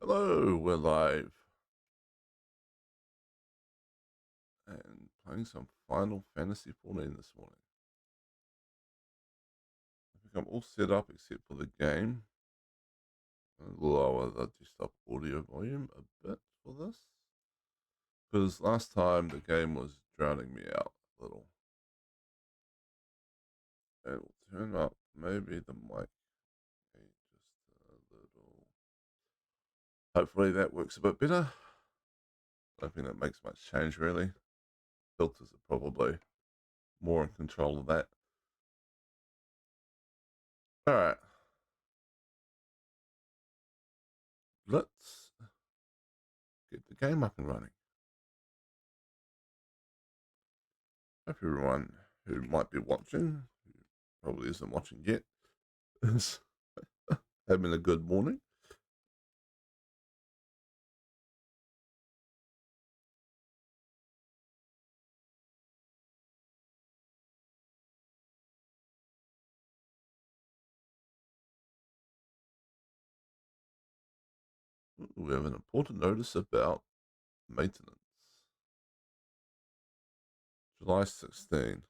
Hello, we're live and playing some Final Fantasy 14 this morning. I think I'm all set up except for the game. I'll lower the desktop audio volume a bit for this because last time the game was drowning me out a little. And we'll turn up maybe the mic just a little. Hopefully that works a bit better. I don't think that makes much change really. Filters are probably more in control of that. All right. Let's get the game up and running. Hope everyone who might be watching, who probably isn't watching yet, is having a good morning. We have an important notice about maintenance. July 16.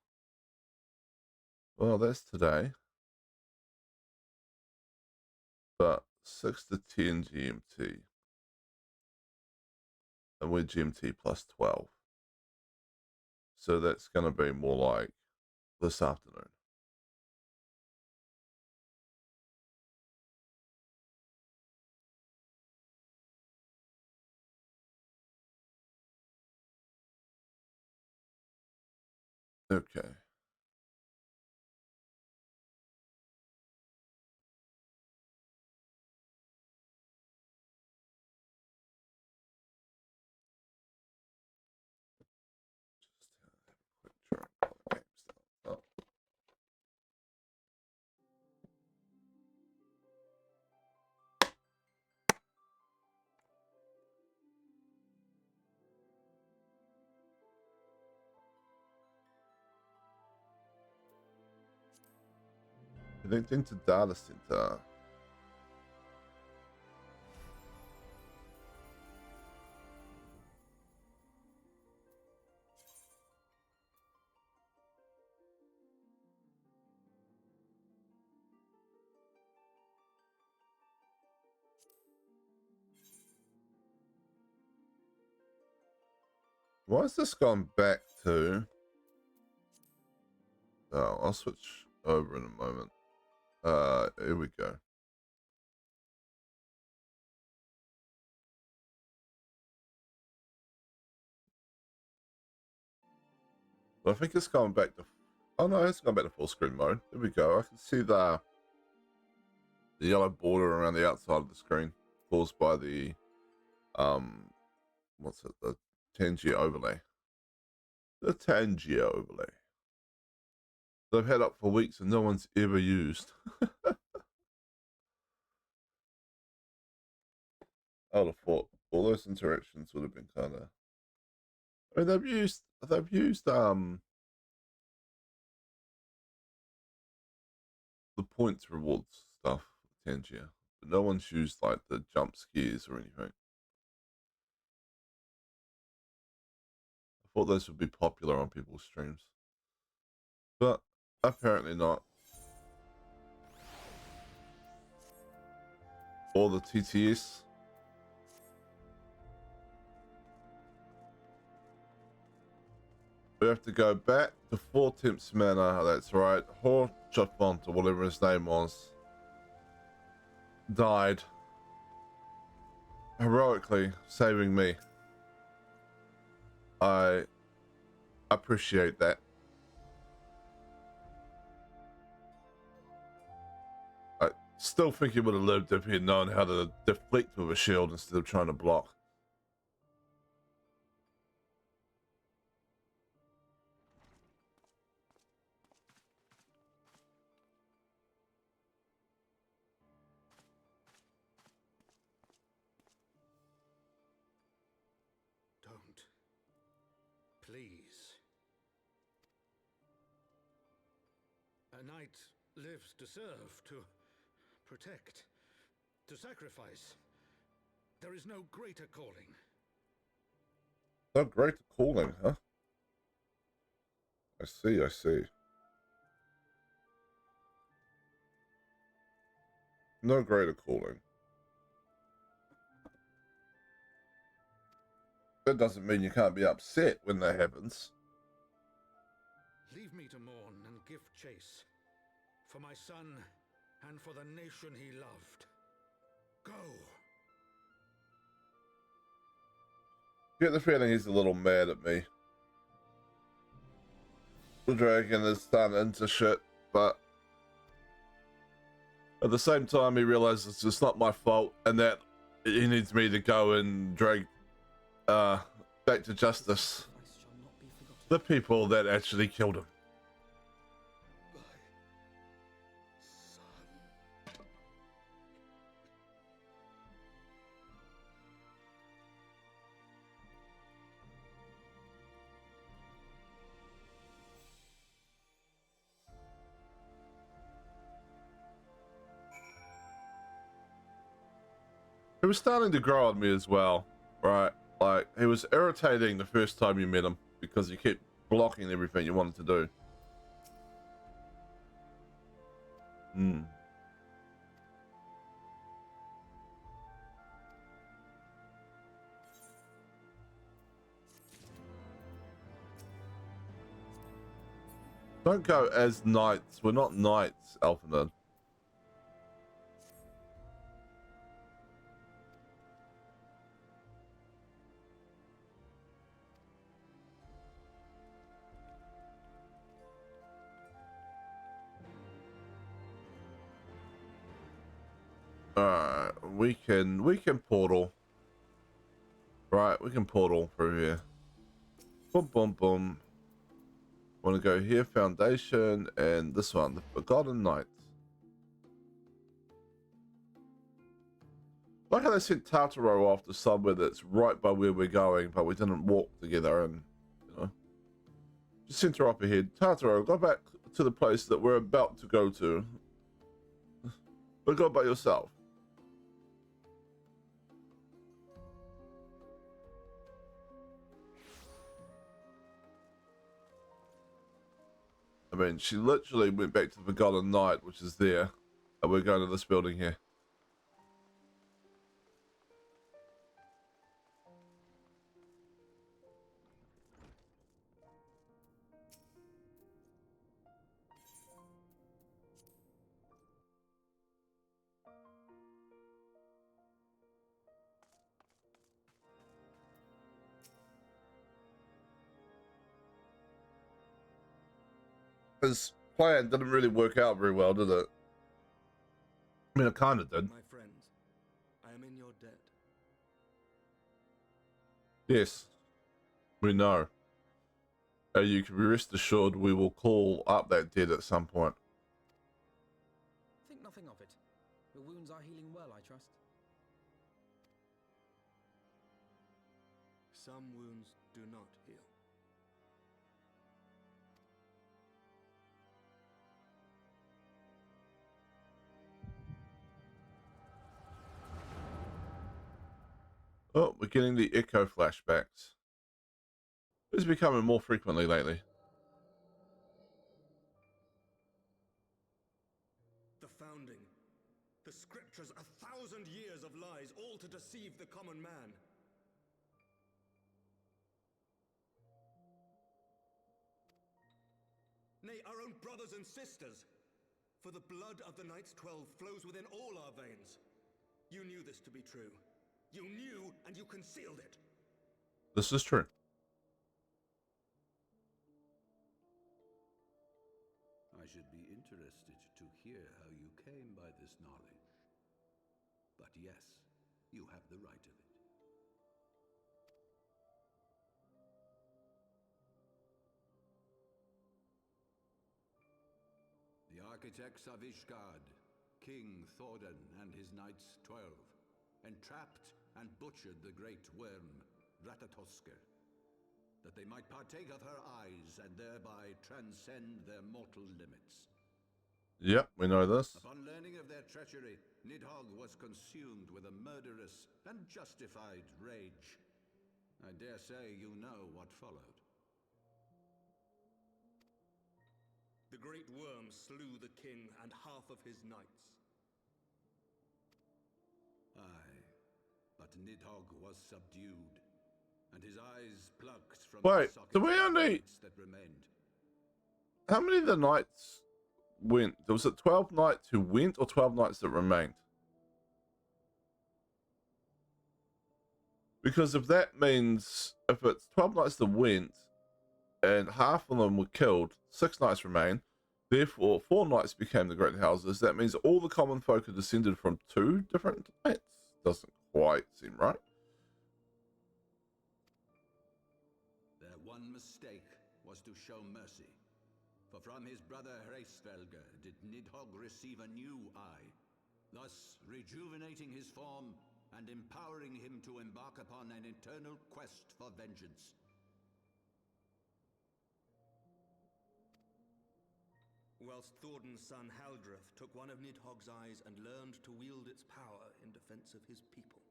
Well, that's today, but 6 to 10 GMT. And we're GMT plus 12. So that's going to be more like this afternoon. Okay. Just have a quick try on the game start. Oh. Connecting to data center. Why is this gone back to? Oh, I'll switch over in a moment. Here we go. But I think it's going back to. Oh no, it's gone back to full screen mode. There we go. I can see the yellow border around the outside of the screen caused by the what's it? The Tangier overlay. The Tangier overlay. They've had up for weeks and no one's ever used. I would have thought all those interactions would have been kind of. I mean, they've used the points rewards stuff with Tangier, but no one's used like the jump scares or anything. I thought those would be popular on people's streams, but apparently not. Or the TTS. We have to go back to Four Temps Manor. That's right. Horchafont, or whatever his name was, died heroically, saving me. I appreciate that. I still think he would have lived if he had known how to deflect with a shield instead of trying to block. Don't. Please. A knight lives to serve, to protect, to sacrifice. There is no greater calling. No greater calling, huh? I see, I see. No greater calling. That doesn't mean you can't be upset when that happens. Leave me to mourn and give chase. For my son and for the nation he loved. Go. Get the feeling he's a little mad at me. The dragon is done into shit, but at the same time he realizes it's not my fault and that he needs me to go and drag back to justice the people that actually killed him. He was starting to grow on me as well, right? Like, he was irritating the first time you met him because he kept blocking everything you wanted to do. Don't go as knights. We're not knights, Alphanid. Alright, we can portal. Right, we can portal through here. Boom, boom, boom. Want to go here, Foundation, and this one, the Forgotten Knights. Like how they sent Tartaro off to somewhere that's right by where we're going, but we didn't walk together and, you know. Just sent her up ahead. Tartaro, go back to the place that we're about to go to. But go by yourself. I mean, she literally went back to the Forgotten Knight, which is there. And we're going to this building here. His plan didn't really work out very well, did it? I mean, it kind of did. My friends, I am in your debt. Yes, we know. You can be rest assured we will call up that debt at some point. Think nothing of it. Your wounds are healing well, I trust. Some wounds do not heal. Oh, we're getting the echo flashbacks. It's becoming more frequently lately. The founding. The scriptures, 1,000 years of lies, all to deceive the common man. Nay, our own brothers and sisters. For the blood of the Knights 12 flows within all our veins. You knew this to be true. You knew, and you concealed it. This is true. I should be interested to hear how you came by this knowledge. But yes, you have the right of it. The architects of Ishgard, King Thordan and his Knights 12, entrapped and butchered the great worm, Ratatoskr, that they might partake of her eyes and thereby transcend their mortal limits. Yep, we know this. Upon learning of their treachery, Nidhogg was consumed with a murderous and justified rage. I dare say you know what followed. The Great Worm slew the king and half of his knights. Aye, but Nidhogg was subdued, and his eyes plucked from Wait, the sockets do we of the only... knights that remained. How many of the knights went? Was it 12 knights who went or 12 knights that remained? Because if that means, if it's 12 knights that went and half of them were killed, 6 knights remain, therefore 4 knights became the Great Houses, that means all the common folk are descended from 2 different knights. Doesn't quite seem right. Their one mistake was to show mercy. For from his brother Hraesvelgr did Nidhogg receive a new eye, thus rejuvenating his form and empowering him to embark upon an eternal quest for vengeance. Whilst Thordan's son Haldreth took one of Nidhogg's eyes and learned to wield its power in defense of his people.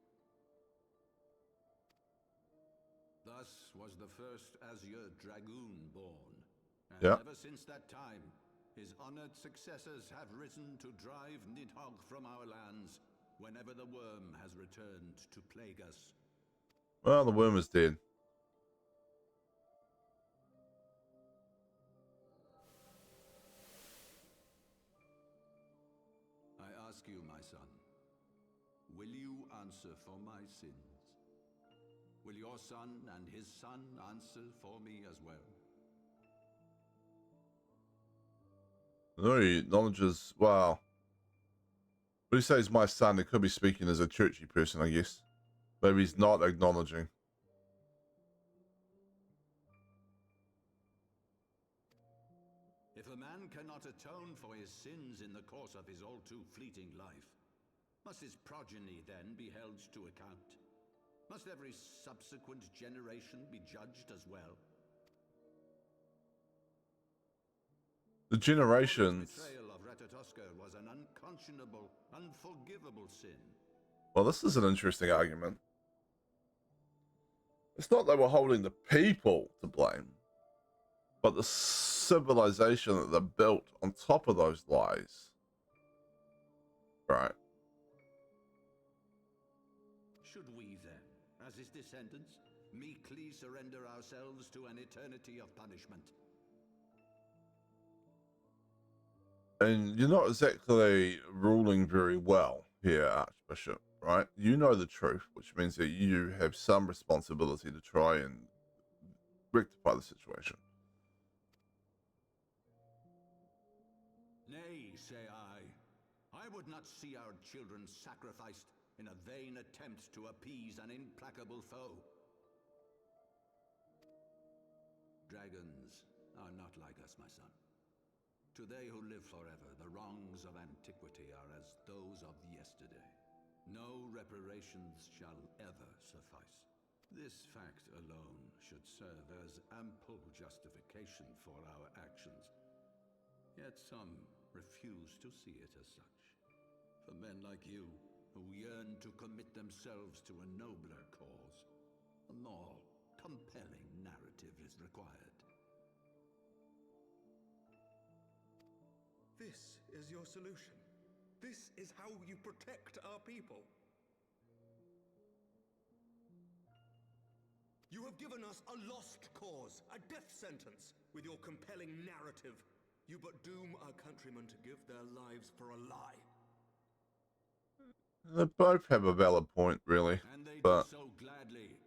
Thus was the first Azure Dragoon born, and Yeah. ever since that time, his honored successors have risen to drive Nidhogg from our lands whenever the worm has returned to plague us. Well, the worm is dead. I ask you, my son, will you answer for my sins? Will your son and his son answer for me as well? No, he acknowledges, wow. When he says my son, he could be speaking as a churchy person, I guess. Maybe he's not acknowledging. If a man cannot atone for his sins in the course of his all too fleeting life, must his progeny then be held to account? Must every subsequent generation be judged as well? The generations... The betrayal of Ratatoskr was an unconscionable, unforgivable sin. Well, this is an interesting argument. It's not they were holding the people to blame, but the civilization that they built on top of those lies. Right. Should we then, as his descendants, meekly surrender ourselves to an eternity of punishment? And you're not exactly ruling very well here, Archbishop, right? You know the truth, which means that you have some responsibility to try and rectify the situation. Nay, say I. I would not see our children sacrificed in a vain attempt to appease an implacable foe. Dragons are not like us, my son. To they who live forever, the wrongs of antiquity are as those of yesterday. No reparations shall ever suffice. This fact alone should serve as ample justification for our actions. Yet some refuse to see it as such. For men like you, who yearn to commit themselves to a nobler cause, a more compelling narrative is required. This is your solution. This is how you protect our people. You have given us a lost cause, a death sentence. With your compelling narrative, you but doom our countrymen to give their lives for a lie. They both have a valid point, really. And they But do so gladly.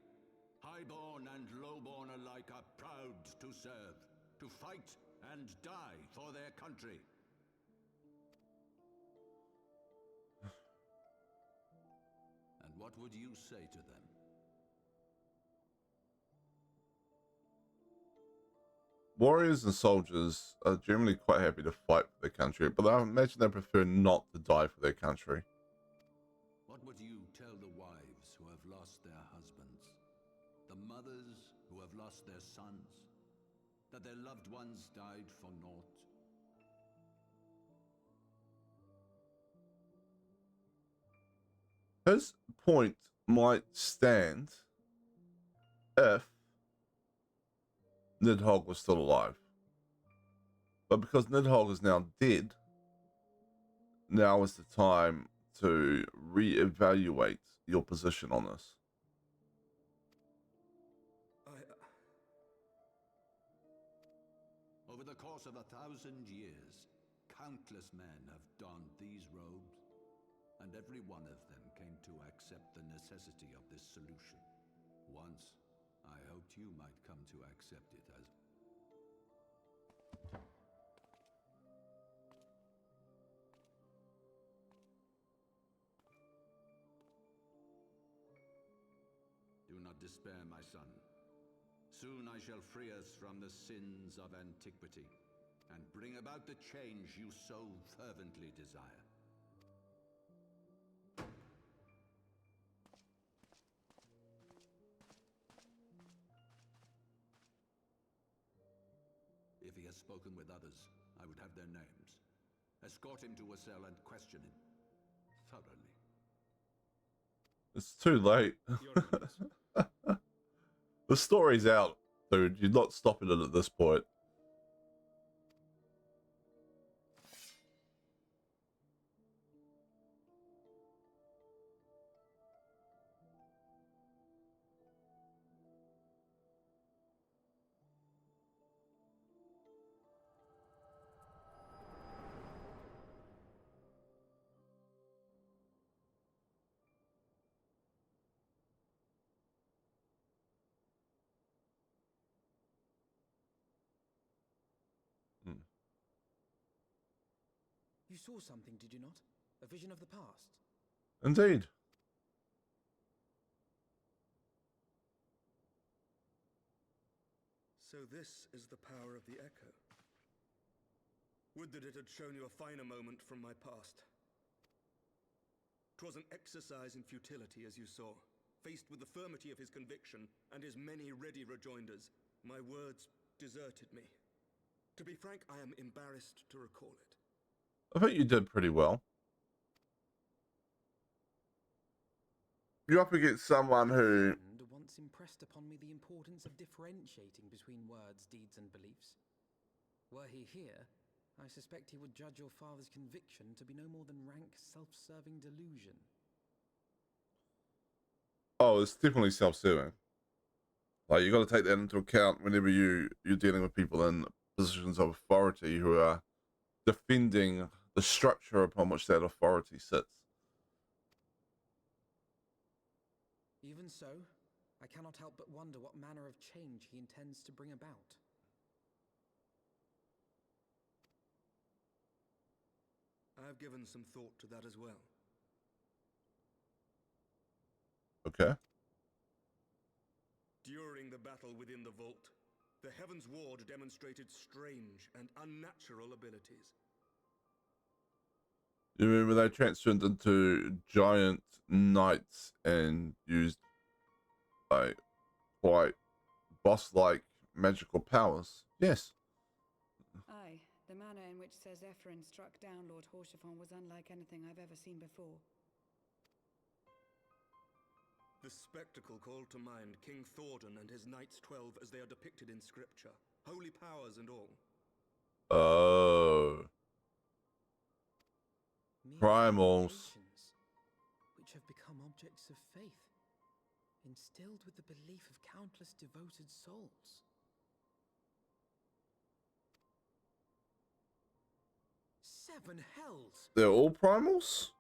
Highborn and lowborn alike are proud to serve, to fight and die for their country. And what would you say to them? warriors and soldiers are generally quite happy to fight for their country, but I imagine they prefer not to die for their country. What would you tell the wives who have lost their husbands? The mothers who have lost their sons? That their loved ones died for naught? his point might stand if Nidhogg was still alive. But because Nidhogg is now dead, now is the time to reevaluate your position on this. Over the course of 1,000 years, countless men have donned these robes, and every one of them came to accept the necessity of this solution. Once, I hoped you might come to accept it as... Do not despair, my son. Soon I shall free us from the sins of antiquity, and bring about the change you so fervently desire. If he has spoken with others, I would have their names. Escort him to a cell and question him thoroughly. It's too late. Your Highness. The story's out, dude. You're not stopping it at this point. You saw something, did you not? A vision of the past? Indeed. So this is the power of the Echo. Would that it had shown you a finer moment from my past. 'Twas an exercise in futility, as you saw. Faced with the firmity of his conviction and his many ready rejoinders, my words deserted me. To be frank, I am embarrassed to recall it. I think you did pretty well. You're up against someone who... And once impressed upon me the importance of differentiating between words, deeds, and beliefs. Were he here, I suspect he would judge your father's conviction to be no more than rank self-serving delusion. Oh, it's definitely self-serving. Like, you got to take that into account whenever you're dealing with people in positions of authority who are defending the structure upon which that authority sits. Even so, I cannot help but wonder what manner of change he intends to bring about. I have given some thought to that as well. Okay. During the battle within the vault, the Heaven's Ward demonstrated strange and unnatural abilities. You remember they transformed into giant knights and used like quite boss-like magical powers? Yes. Aye, the manner in which Ser Zephyrin struck down Lord Haurchefant was unlike anything I've ever seen before. The spectacle called to mind King Thordan and his Knights 12 as they are depicted in scripture, holy powers and all. Oh. Mere Primals. fabrications, which have become objects of faith, instilled with the belief of countless devoted souls. Seven hells! They're all primals?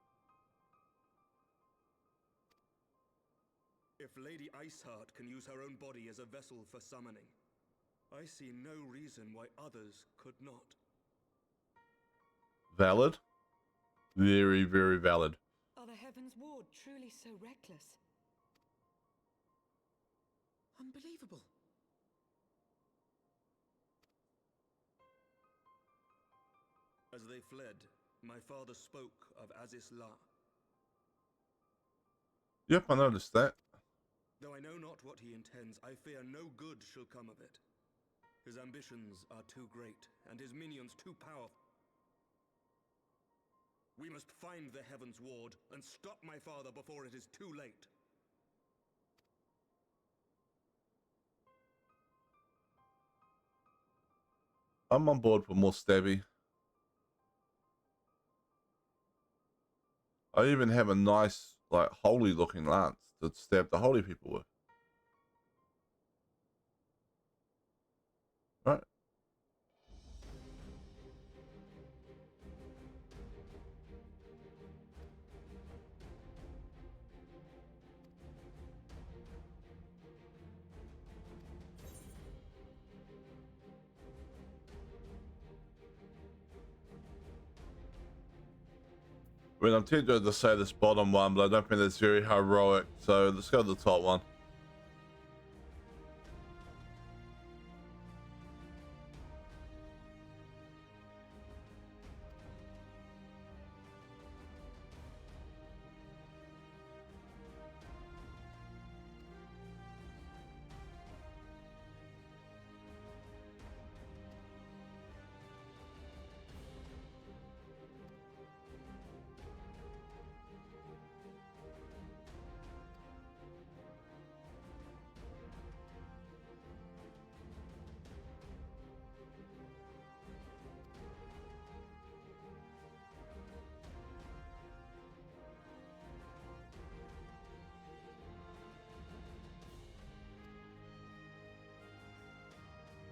If Lady Iceheart can use her own body as a vessel for summoning, I see no reason why others could not. Valid. Very, very valid. Are the Heaven's Ward truly so reckless? Unbelievable. As they fled, my father spoke of Azis La. Yep, I noticed that. Though I know not what he intends, I fear no good shall come of it. His ambitions are too great, and his minions too powerful. We must find the Heavens Ward and stop my father before it is too late. I'm on board for more stabby. I even have a nice, like, holy looking lance to stab the holy people with. Right. I mean, I'm tempted to say this bottom one, but I don't think that's very heroic, so let's go to the top one.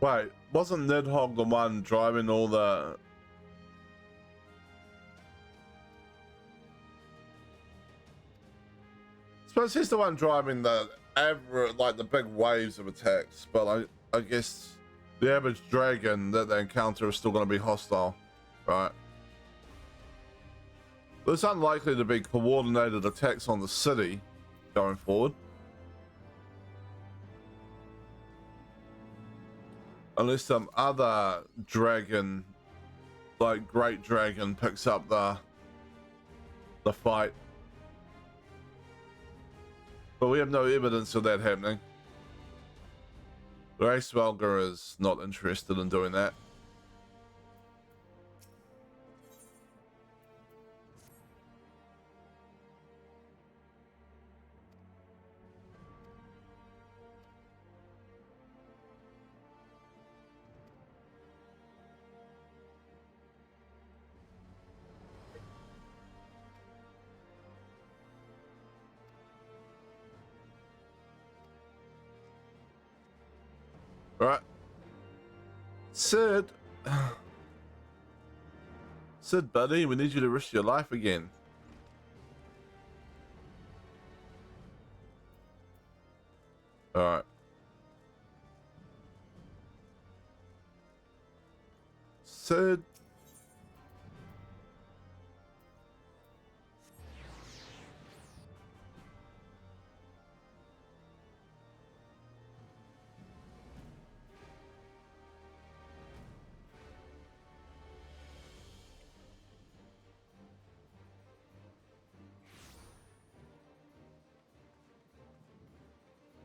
Wait, wasn't Nidhogg the one driving all the... I suppose he's the one driving the average, like the big waves of attacks, but I guess the average dragon that they encounter is still going to be hostile, right? But it's unlikely to be coordinated attacks on the city going forward. Unless some other dragon, like Great Dragon, picks up the fight. But we have no evidence of that happening. Racevelger is not interested in doing that. Right. Sid. Sid, buddy, we need you to risk your life again. Alright. Sid.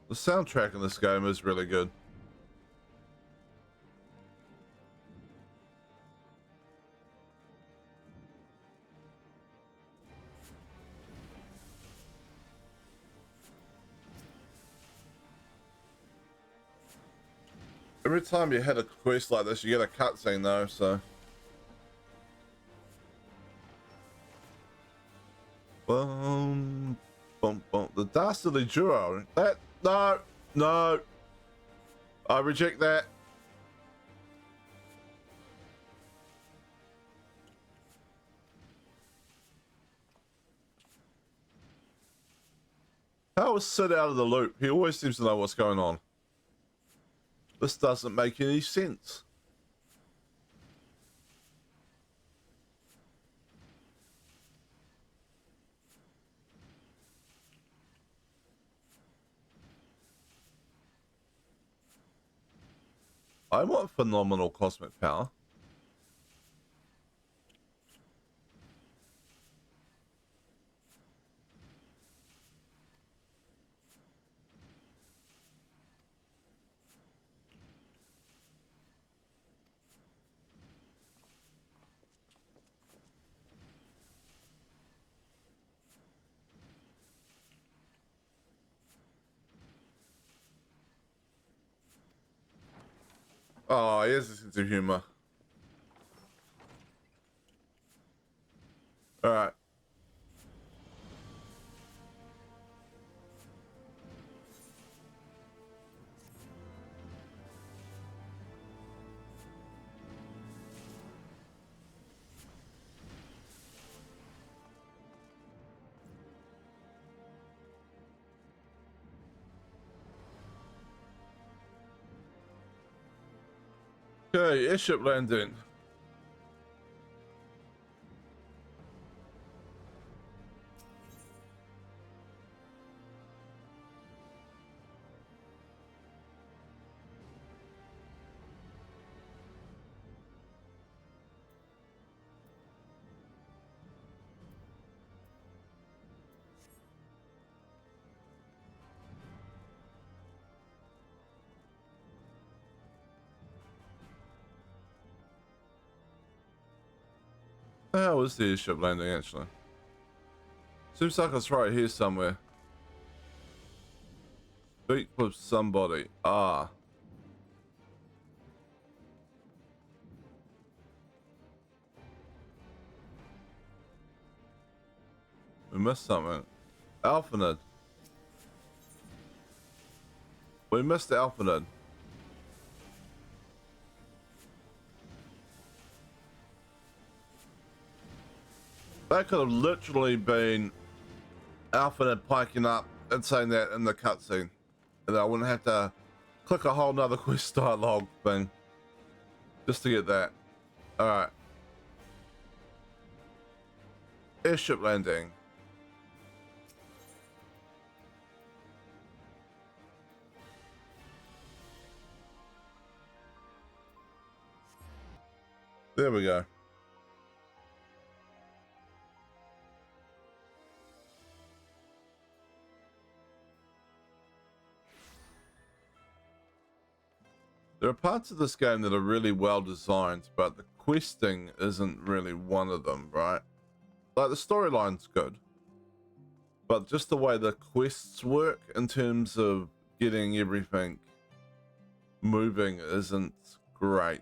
The soundtrack in this game is really good. Every time you hit a quest like this, you get a cutscene though, so. Boom, boom, boom. The Dastardly Duo. That, no, no. I reject that. How is Sid out of the loop? He always seems to know what's going on. This doesn't make any sense. I want phenomenal cosmic power. Oh, he has a sense of humor. All right. Okay, airship landing. The hell is the airship landing actually? Seems like it's right here somewhere. Speak with somebody. Ah. We missed something. Alphanid. We missed the Alphanid. That could have literally been Alphanid piking up and saying that in the cutscene. And I wouldn't have to click a whole nother quest dialogue thing just to get that. Alright. Airship landing. There we go. There are parts of this game that are really well designed, but the questing isn't really one of them, right? Like the storyline's good, but just the way the quests work in terms of getting everything moving isn't great.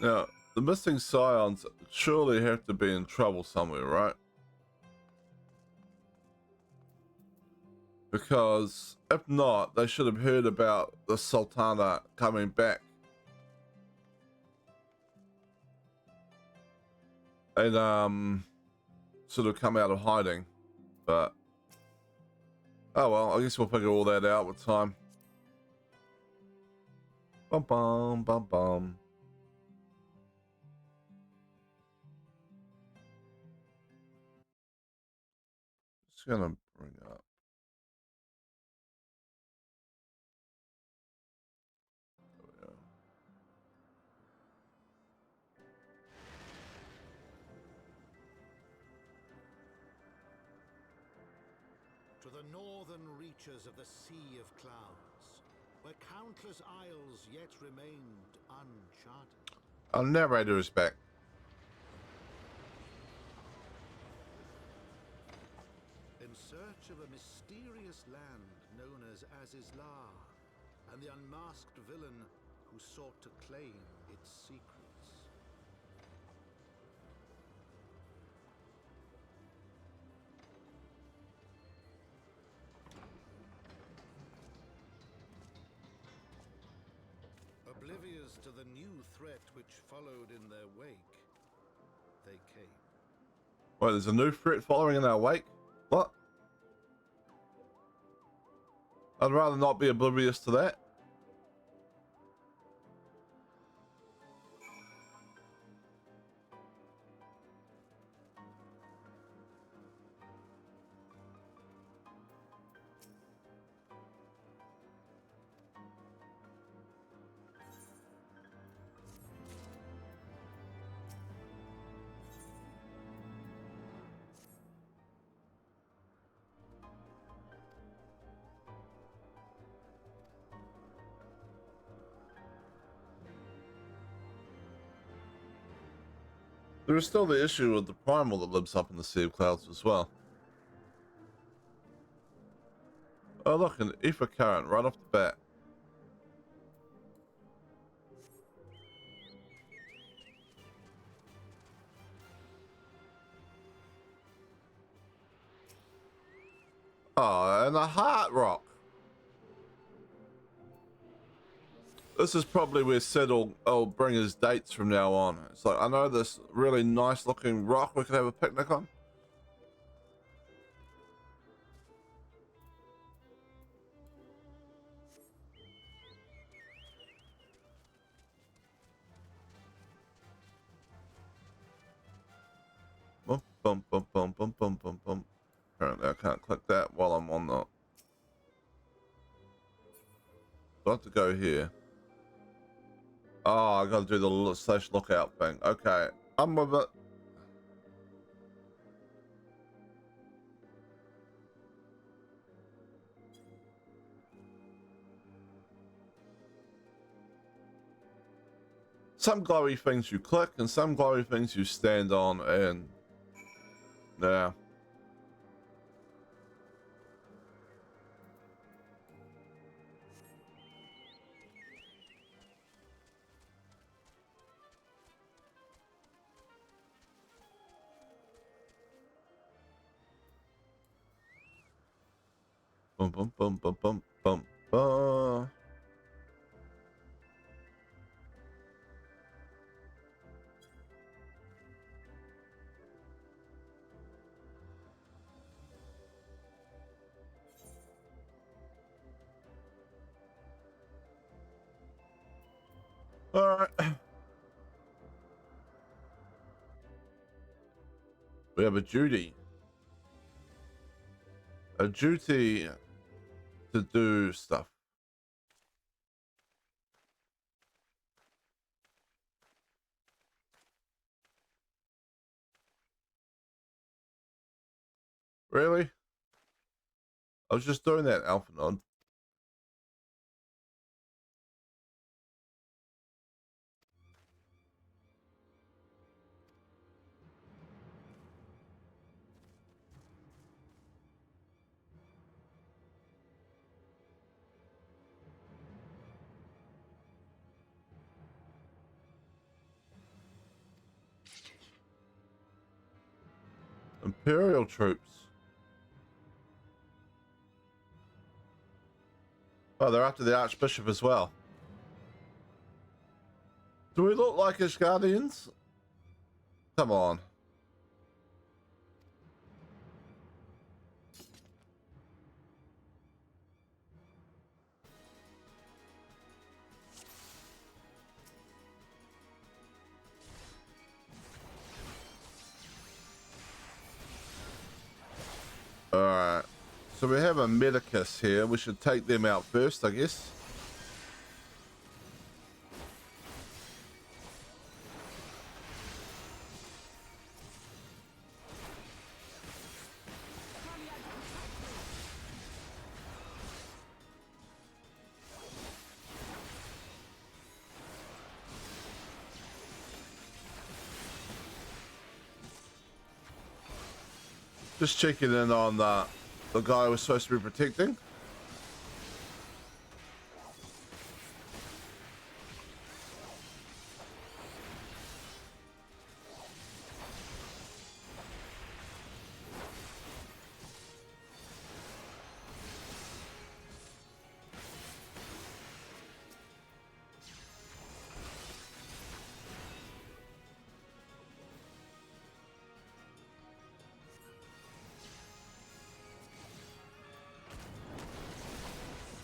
Now, the missing scions surely have to be in trouble somewhere, right? Because if not, they should have heard about the Sultana coming back. And sort of come out of hiding. But oh well, I guess we'll figure all that out with time. Bum bum bum bum. Just gonna bring up. There we go. To the northern reaches of the Sea of Clouds, where countless isles yet remained uncharted. Our narrator is back. In search of a mysterious land known as Azizlar, and the unmasked villain who sought to claim its secrets. Oblivious to the new threat which followed in their wake, they came. Wait, there's a new threat following in our wake? What? I'd rather not be oblivious to that. There is still the issue with the primal that lives up in the Sea of Clouds as well. Oh look, an ether current right off the bat. Oh, and a heart rock. This is probably where Sid will bring his dates from now on. It's like, I know this really nice looking rock we could have a picnic on. Bum, bum, bum, bum, bum, bum, bum, bum. Apparently I can't click that while I'm on the... Do I have to go here? Oh, I gotta do the little slash lookout thing. Okay, I'm with it. Some glowy things you click and some glowy things you stand on, and yeah. Bum bum bum bum bum bum bum. All right. We have a duty. A duty to do stuff. Really? I was just doing that, Alpha Nod. Imperial troops. Oh, they're after the Archbishop as well. Do we look like his guardians? Come on. Alright. So we have a Medicus here. We should take them out first, I guess. Just checking in on the guy we're supposed to be protecting.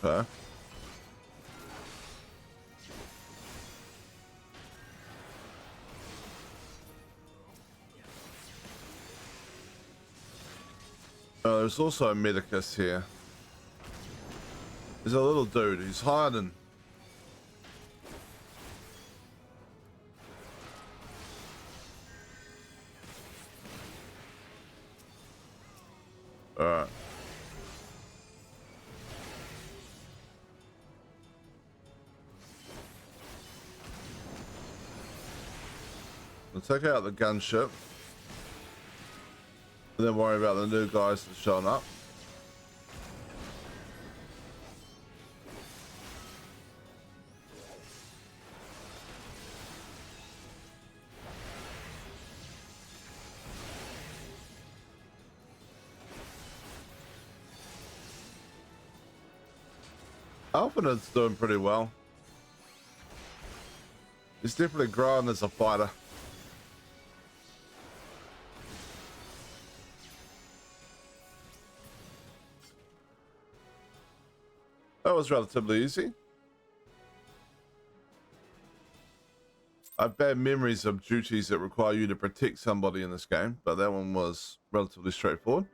Okay. There's also a Medicus here. There's a little dude. He's hiding. Alright. We'll take out the gunship. And then worry about the new guys that showing up. Alphanet's doing pretty well. He's definitely growing as a fighter. That was relatively easy. I have bad memories of duties that require you to protect somebody in this game, but that one was relatively straightforward.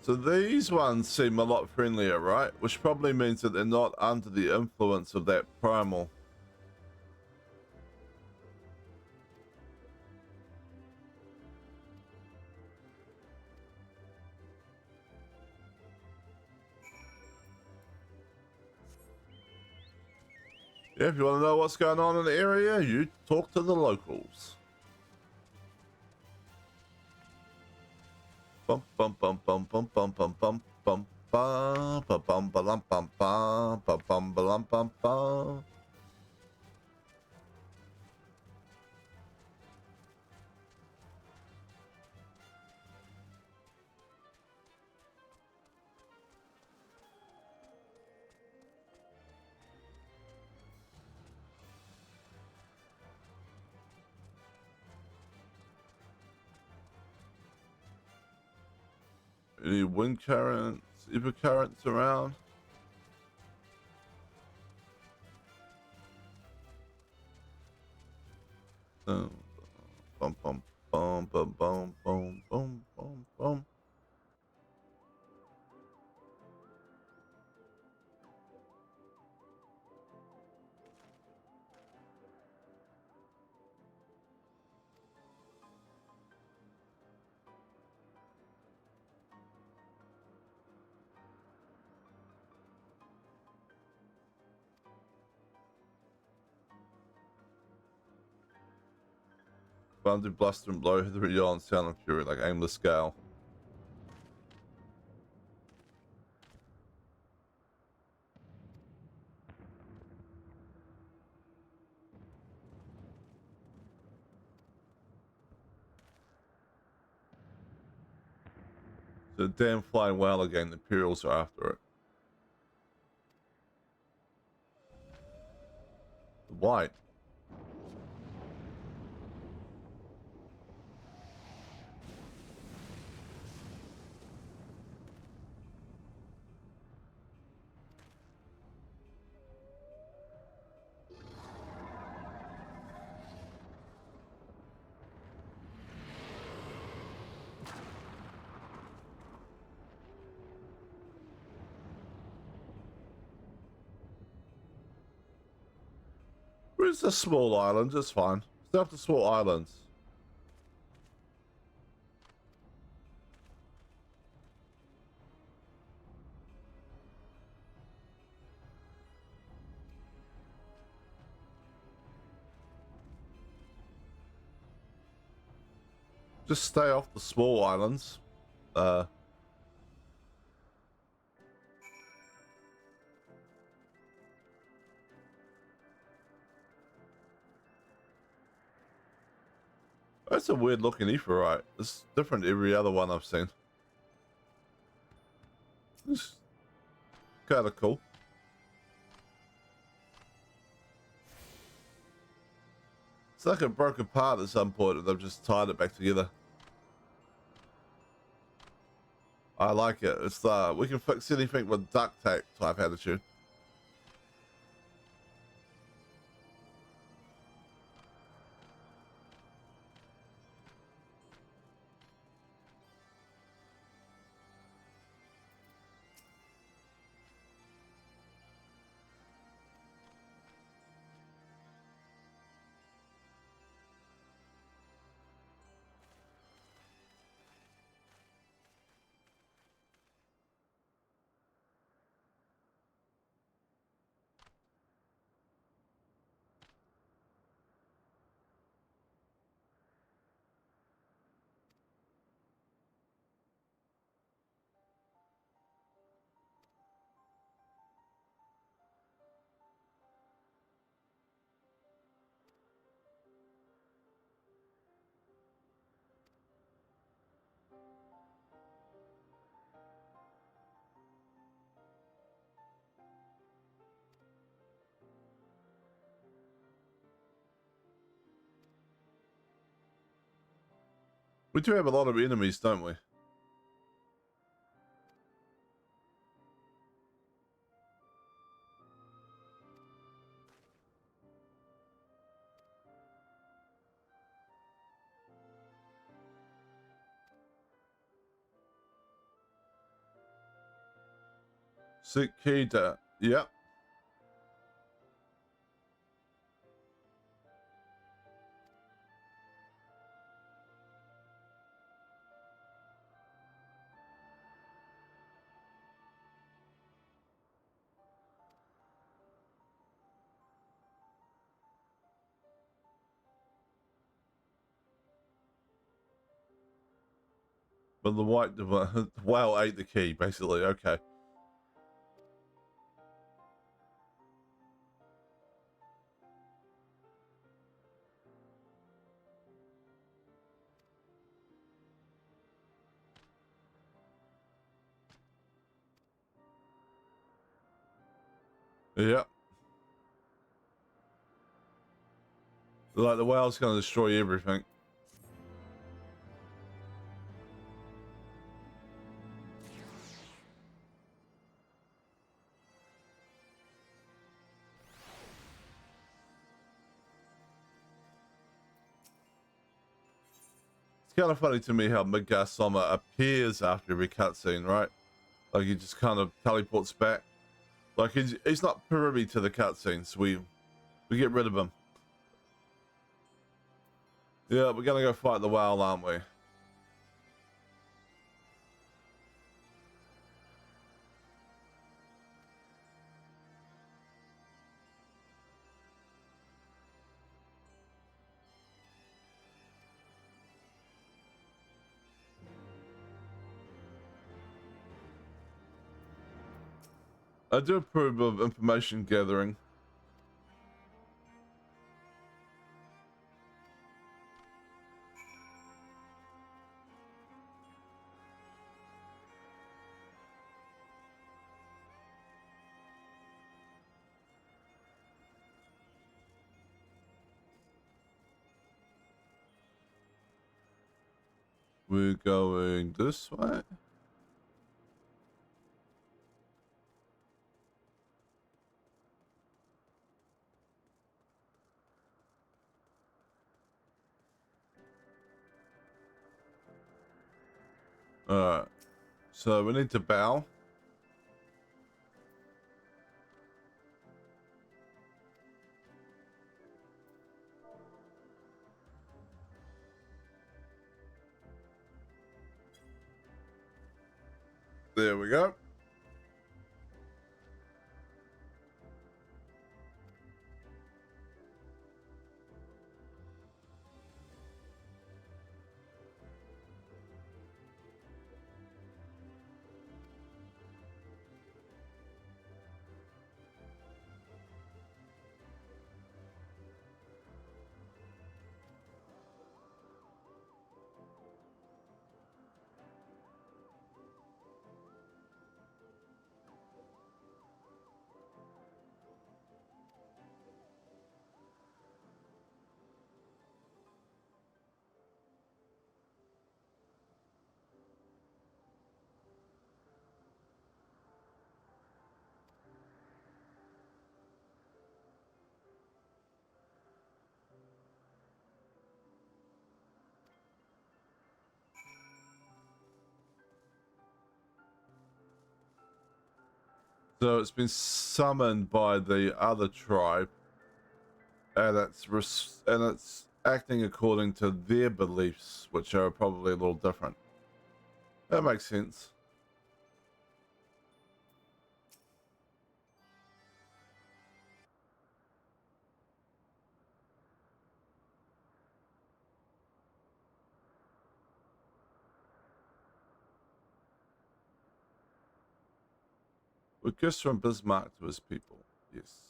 So these ones seem a lot friendlier, right? Which probably means that they're not under the influence of that primal. Yeah, if you want to know what's going on in the area, you talk to the locals. Bum bum bum bum bum bum bum bum bum ba ba bum ba lum bum ba ba bum ba lum bum ba. Any wind currents, ever currents around? Bum bum bum bum bum bum bum bum bum. Bounded bluster and blow, the yaw and sound and fury like aimless gale. The damn flying whale again, the Imperials are after it. The white. Where's the small islands? It's fine. Stay off the small islands. Just stay off the small islands. That's a weird looking Aetheryte. It's different to every other one I've seen. It's kind of cool. It's like it broke apart at some point and they've just tied it back together. I like it. It's we can fix anything with duct tape type attitude. We do have a lot of enemies, don't we? Seek key to, yep. But the white whale ate the key, basically. Okay. Yep. Like the whale's gonna destroy everything. It's kind of funny to me how Midgar Soma appears after every cutscene, right? Like he just kind of teleports back. Like he's not privy to the cutscenes. We get rid of him. Yeah, we're gonna go fight the whale, aren't we? I do approve of information gathering. We're going this way. Alright. So we need to bow. There we go. So it's been summoned by the other tribe, and it's acting according to their beliefs, which are probably a little different. That makes sense. A kiss from Bismarck to his people. Yes.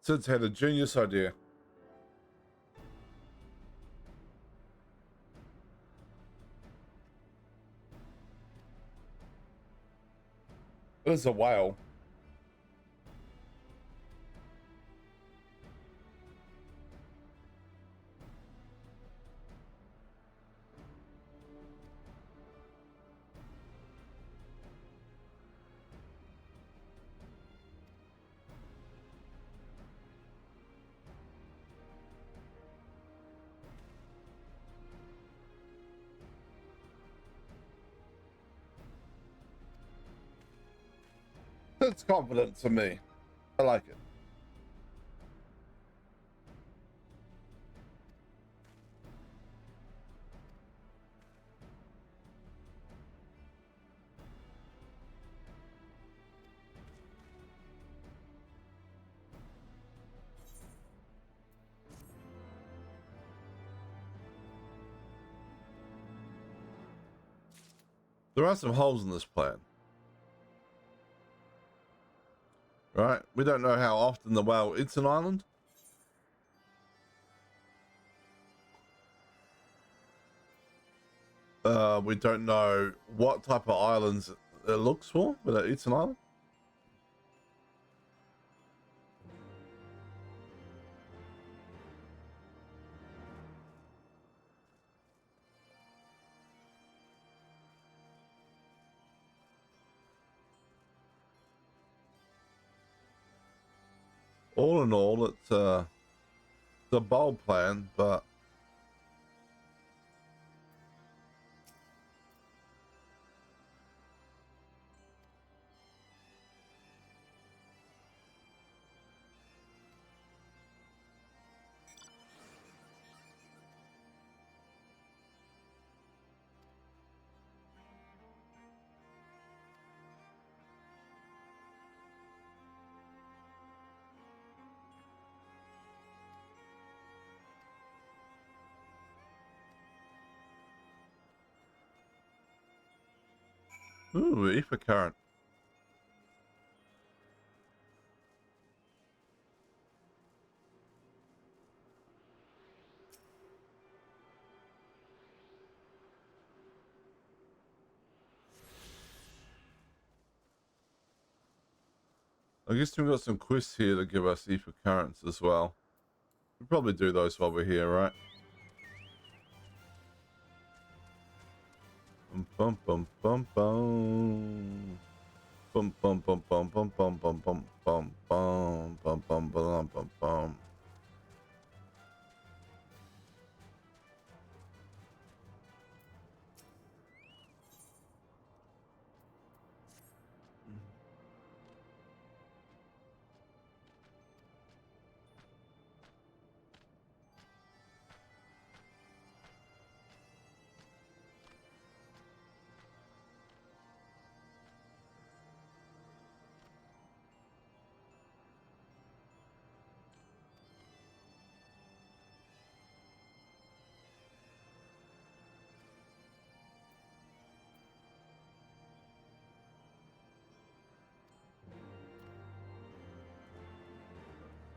Sid's had a genius idea. There's a whale. That's confident to me. I like it. There are some holes in this plan. Right? We don't know how often the whale eats an island. We don't know what type of islands it looks for when it eats an island. All in all, it's a bold plan, but ooh, ether current. I guess we've got some quests here to give us ether currents as well. We'll probably do those while we're here, right? Bum bum bum bum. Bum bum bum bum bum bum bum bum bum bum bum bum bum bum bum.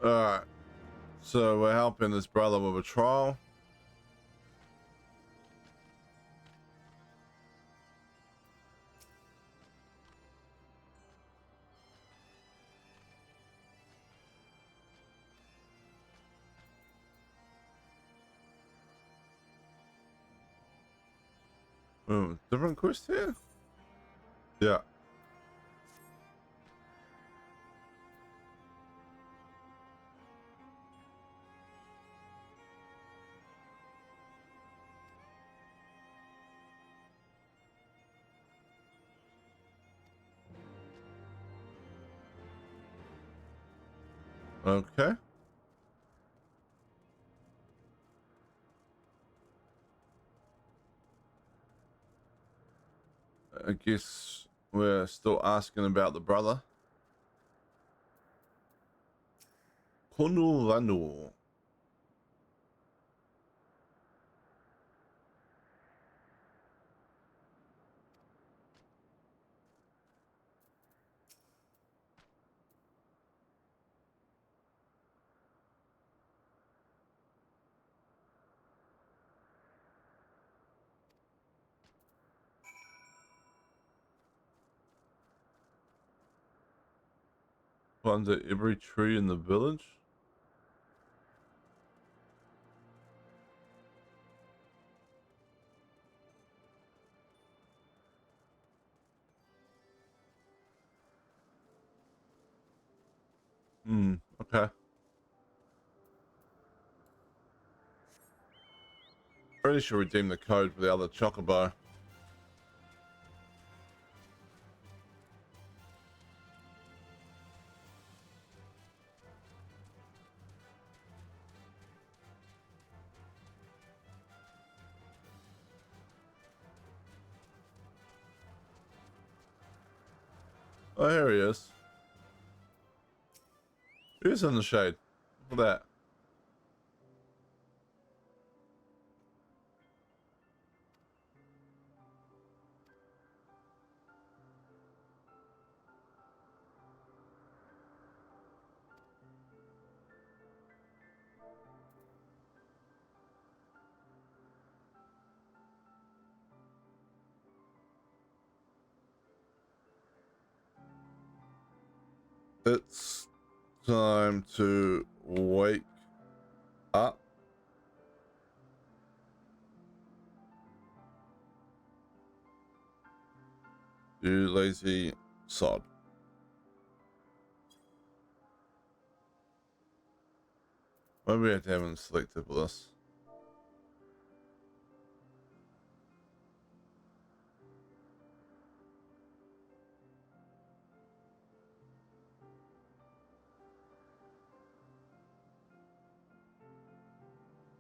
Alright. So we're helping his brother with a trial. Different quest here? Yeah. Okay. I guess we're still asking about the brother. Konuranu. Under every tree in the village? Okay. Pretty sure redeem the code for the other chocobo. Oh, here he is. Who's in the shade? Look at that. It's time to wake up. You lazy sod. Maybe we have to have him selected for this.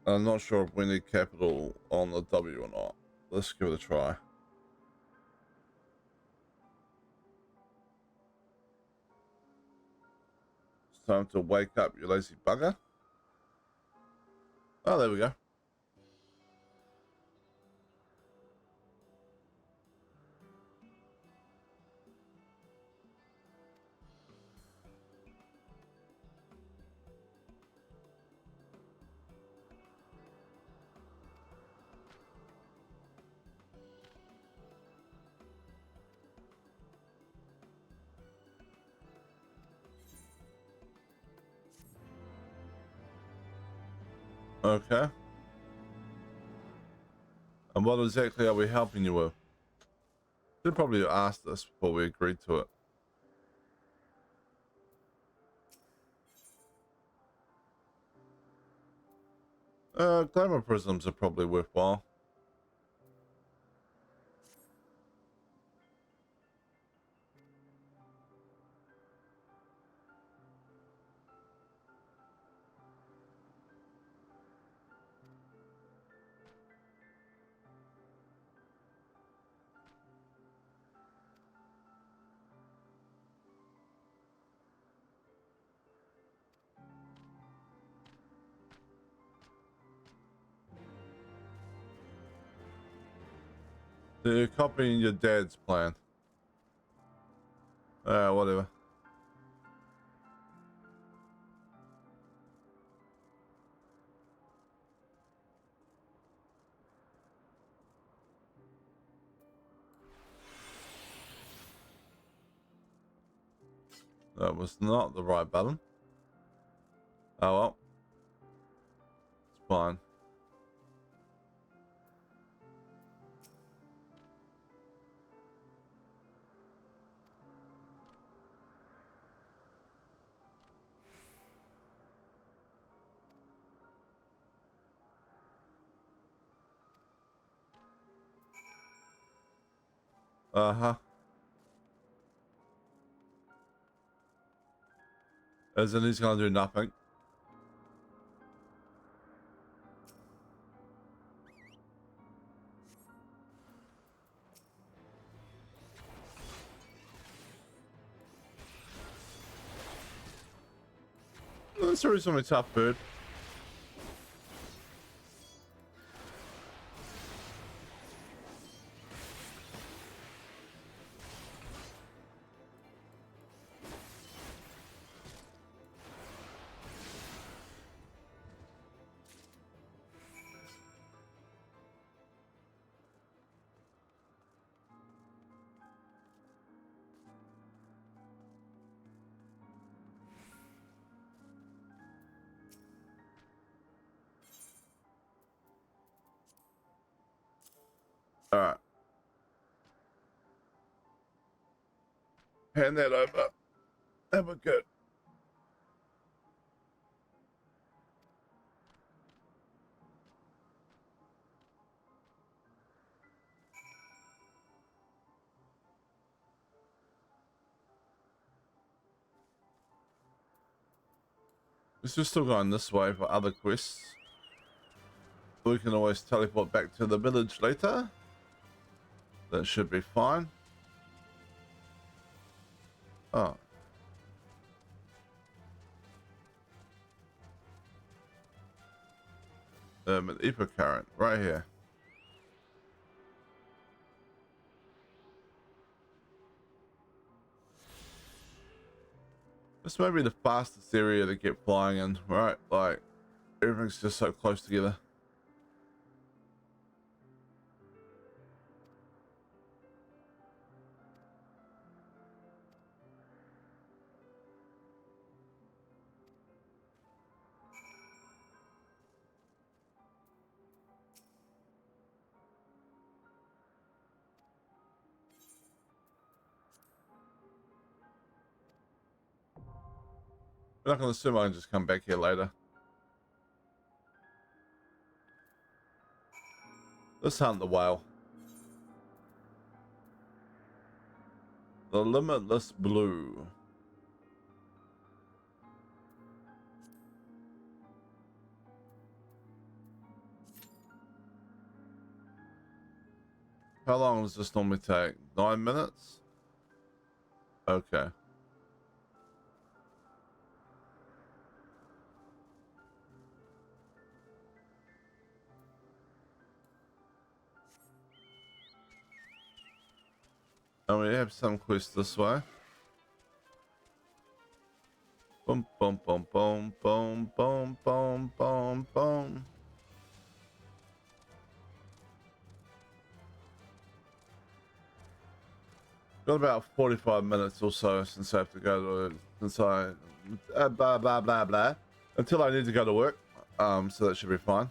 I'm not sure if we need capital on the W or not. Let's give it a try. It's time to wake up, you lazy bugger. Oh, there we go. Okay. And what exactly are we helping you with? Should probably have asked this before we agreed to it. Glamour prisms are probably worthwhile. So you're copying your dad's plan. Whatever. That was not the right button. Oh well. It's fine. Uh-huh. As in he's gonna do nothing. That's a reasonably tough bird. All right. Hand that over. That was good. This is still going this way for other quests. We can always teleport back to the village later. That should be fine. Oh. An Epo current right here. This may be the fastest area to get flying in, right? Like, everything's just so close together. I'm not gonna assume I can just come back here later. Let's hunt the whale. The Limitless Blue. How long does this normally take? 9 minutes? Okay. And we have some quests this way. Boom, boom, boom, boom, boom, boom, boom, boom, boom. Got about 45 minutes or so since I have to go to, blah, blah, blah, blah. Until I need to go to work. So that should be fine.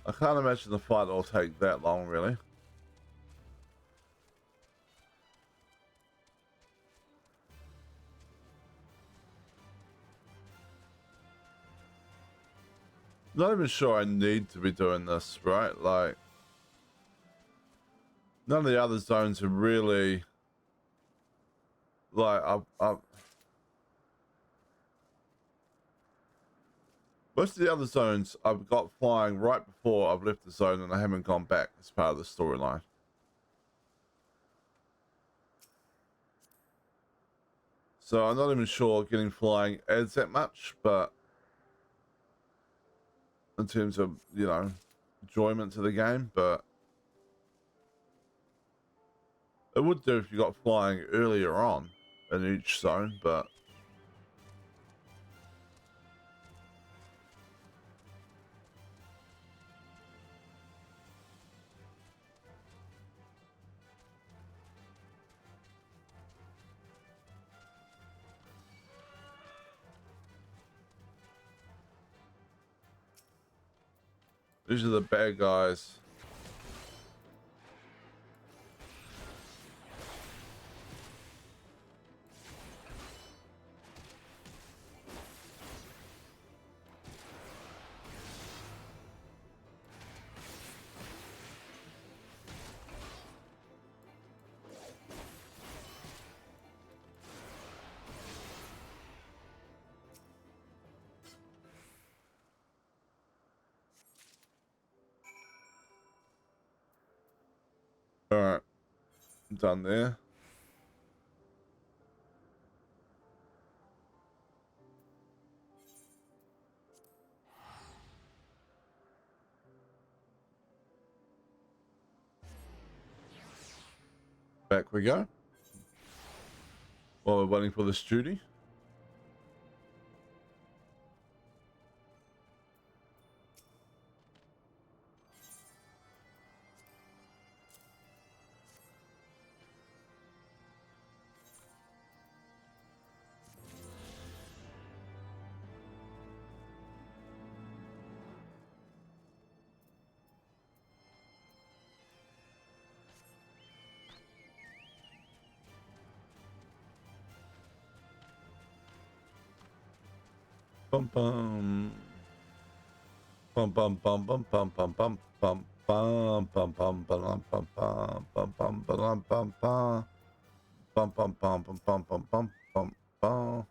I can't imagine the fight will take that long, really. Not even sure I need to be doing this, right? Like, none of the other zones are really, like, most of the other zones I've got flying right before I've left the zone and I haven't gone back as part of the storyline. So I'm not even sure getting flying adds that much, but in terms of, you know, enjoyment to the game, but it would do if you got flying earlier on in each zone, but these are the bad guys. All right, I'm done there. Back we go. While we're waiting for this duty. Bum bum. Bum bum bum bum bum bum bum bum bum bum bum bum bum bum bum bum bum bum bum. Bum bum bum bum bum bum bum bum bum.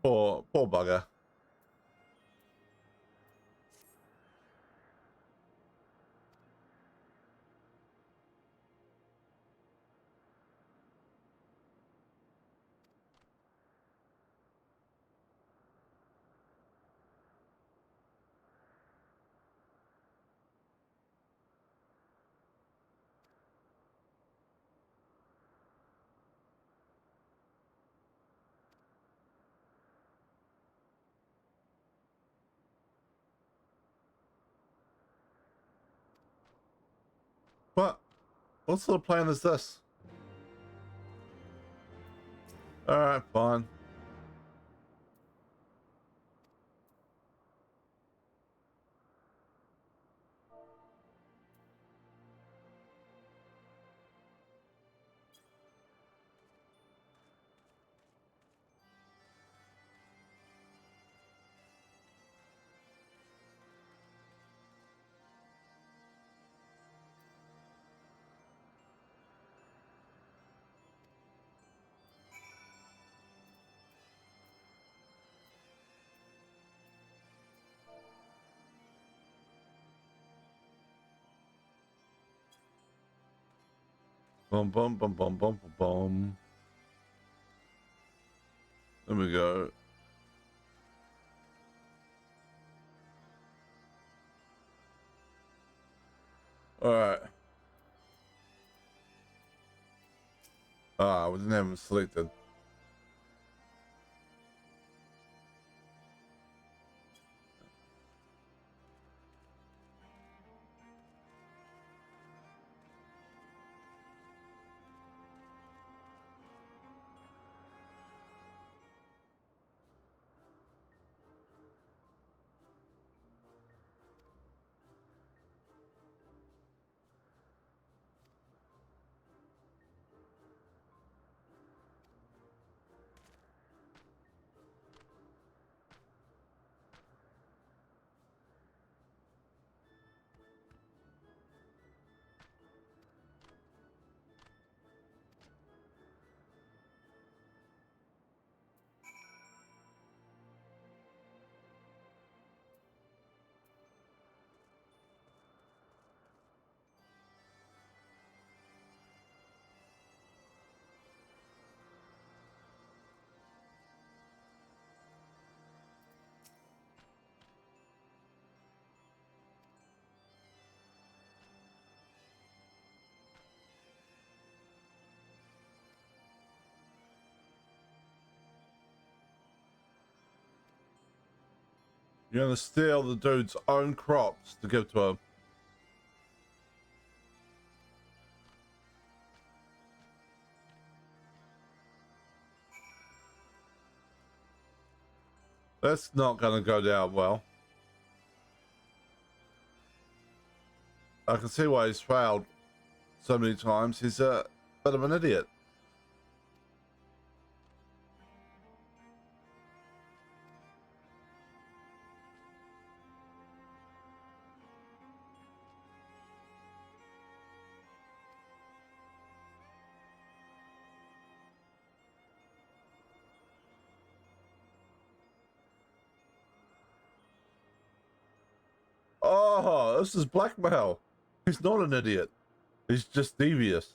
Poor bugger. What sort of plan is this? Alright, fine. Bum bum bum bum bum bum bum. There we go. Alright. Ah, we didn't have him selected. You're gonna steal the dude's own crops to give to him. That's not gonna go down well. I can see why he's failed so many times. He's a bit of an idiot. Oh, this is blackmail. He's not an idiot. He's just devious.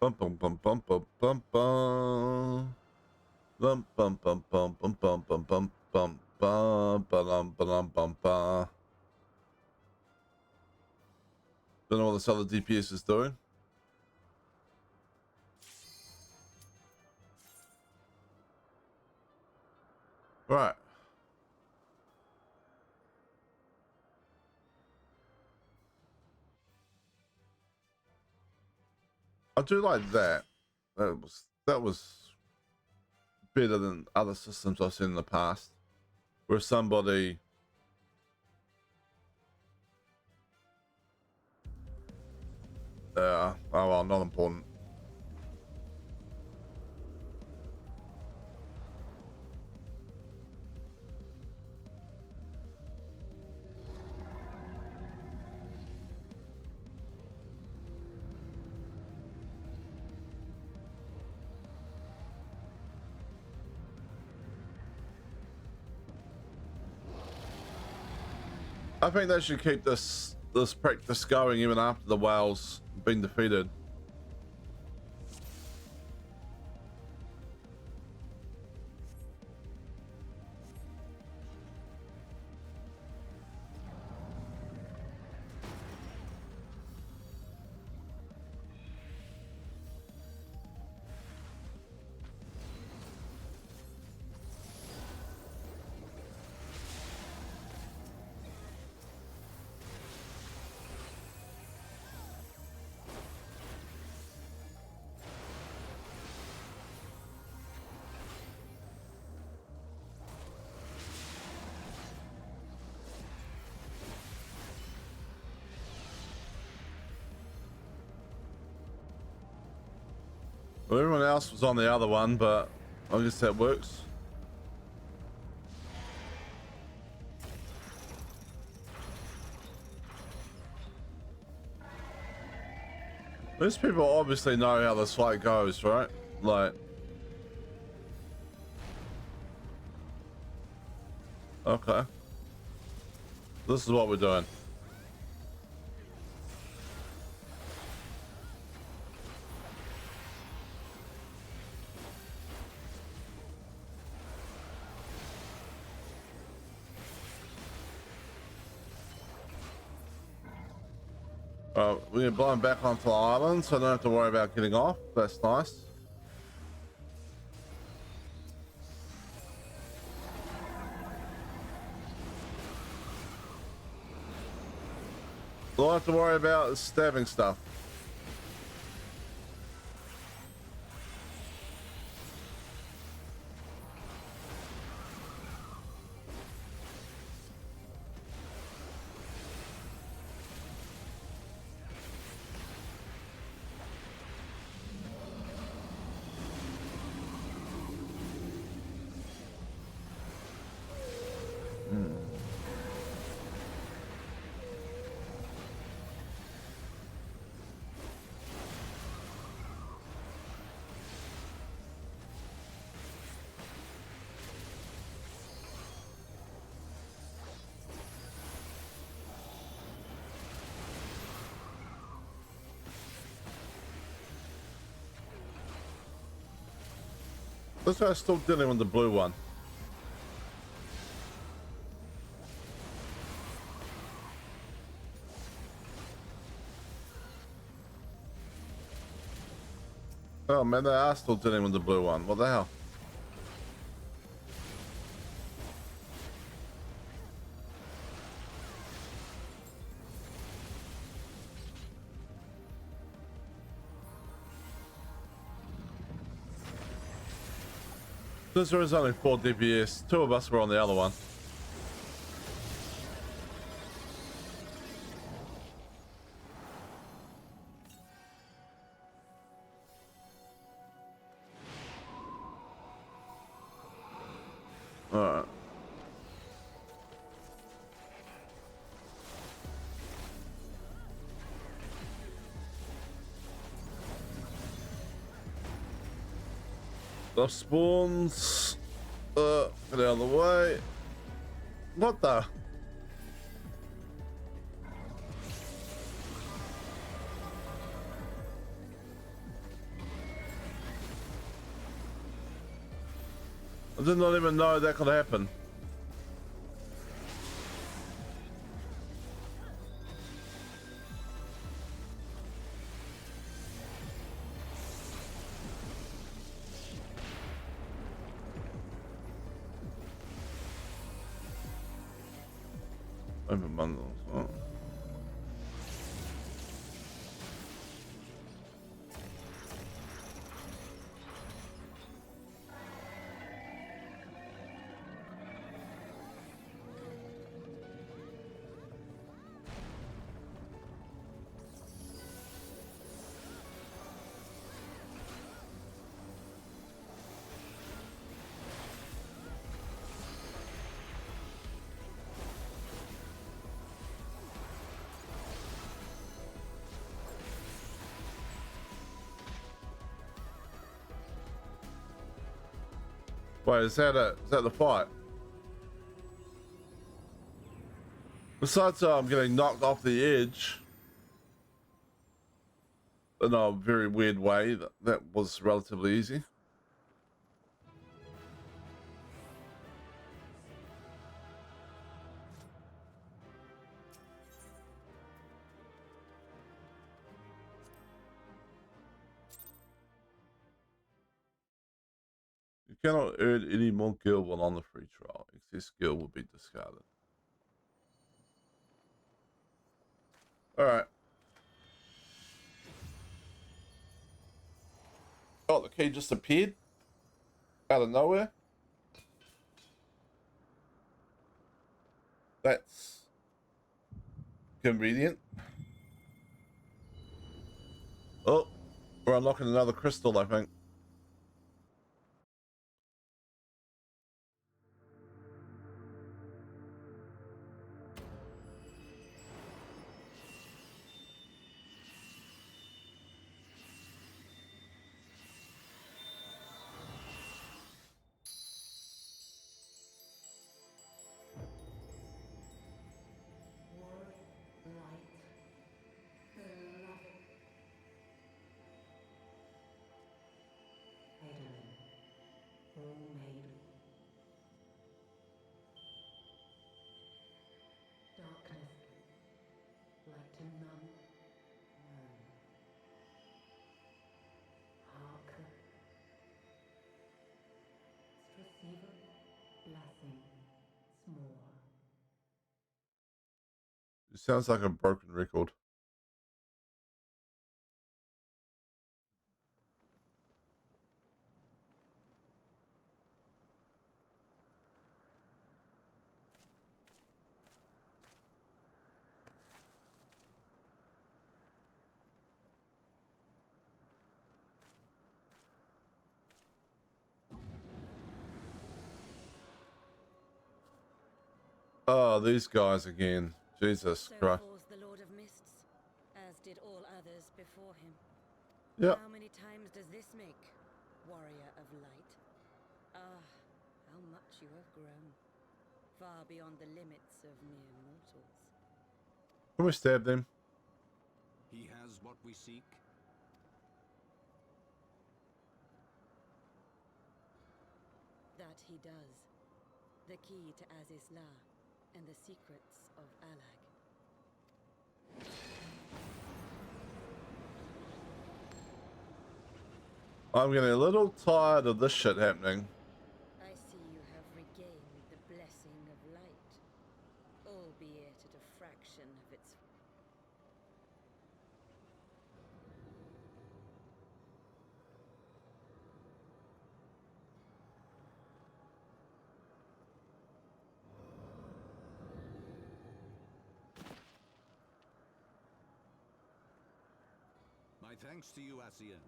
Bum bum bum bum bum bum bum. Bum bum bum bum bum bum bum bum bum bum bum bum bum bum. Don't know what this other DPS is doing. Right. I do like that. That was better than other systems I've seen in the past, where somebody oh well, not important. I think they should keep this practice going even after the whale's been defeated. Well, everyone else was on the other one, but I guess that works. These people obviously know how this fight goes, right? Like, okay, this is what we're doing. We're blowing back onto the island, so I don't have to worry about getting off. That's nice. All I have to worry about is stabbing stuff. This guy's still dealing with the blue one. Oh man, they are still dealing with the blue one. What the hell? Since there is only 4 DPS, 2 of us were on the other one. Alright. The spawns. Get out of the way. What the? I did not even know that could happen. Open bundles. Oh. Wait, is that the fight? Besides, I'm getting knocked off the edge in a very weird way. That was relatively easy. You cannot earn any more gil while on the free trial. Excess gil will be discarded. Alright. Oh, the key just appeared out of nowhere. That's convenient. Oh, we're unlocking another crystal, I think. It sounds like a broken record. Oh, these guys again. Jesus So Christ. falls the Lord of Mists, as did all others before him. Yep. How many times does this make, warrior of light? Ah, how much you have grown. Far beyond the limits of mere mortals. Can we stab them? He has what we seek. That he does. The key to Aziz La and the secrets of Alag. I'm getting a little tired of this shit happening. I see you have regained the blessing of light, albeit at a fraction of its... My thanks to you, Ascian.